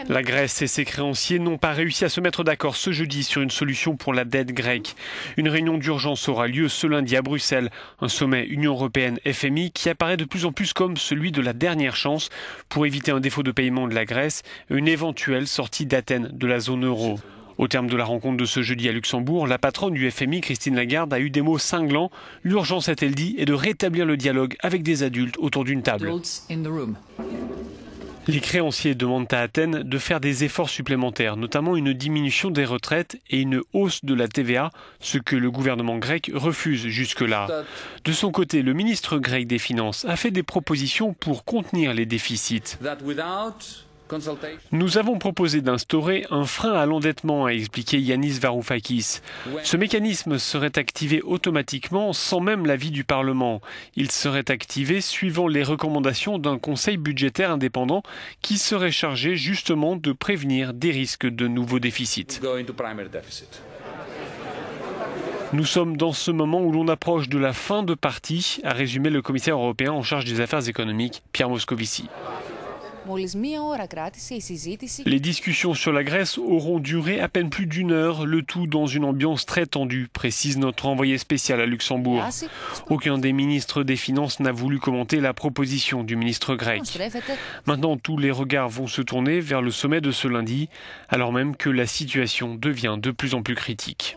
La Grèce et ses créanciers n'ont pas réussi à se mettre d'accord ce jeudi sur une solution pour la dette grecque. Une réunion d'urgence aura lieu ce lundi à Bruxelles, un sommet Union européenne-FMI qui apparaît de plus en plus comme celui de la dernière chance pour éviter un défaut de paiement de la Grèce et une éventuelle sortie d'Athènes de la zone euro. Au terme de la rencontre de ce jeudi à Luxembourg, la patronne du FMI, Christine Lagarde, a eu des mots cinglants. L'urgence, a-t-elle dit, est de rétablir le dialogue avec des adultes autour d'une table. Les créanciers demandent à Athènes de faire des efforts supplémentaires, notamment une diminution des retraites et une hausse de la TVA, ce que le gouvernement grec refuse jusque-là. De son côté, le ministre grec des Finances a fait des propositions pour contenir les déficits. Nous avons proposé d'instaurer un frein à l'endettement, a expliqué Yanis Varoufakis. Ce mécanisme serait activé automatiquement sans même l'avis du Parlement. Il serait activé suivant les recommandations d'un conseil budgétaire indépendant qui serait chargé justement de prévenir des risques de nouveaux déficits. Nous sommes dans ce moment où l'on approche de la fin de partie, a résumé le commissaire européen en charge des affaires économiques, Pierre Moscovici. Les discussions sur la Grèce auront duré à peine plus d'une heure, le tout dans une ambiance très tendue, précise notre envoyé spécial à Luxembourg. Aucun des ministres des Finances n'a voulu commenter la proposition du ministre grec. Maintenant, tous les regards vont se tourner vers le sommet de ce lundi, alors même que la situation devient de plus en plus critique.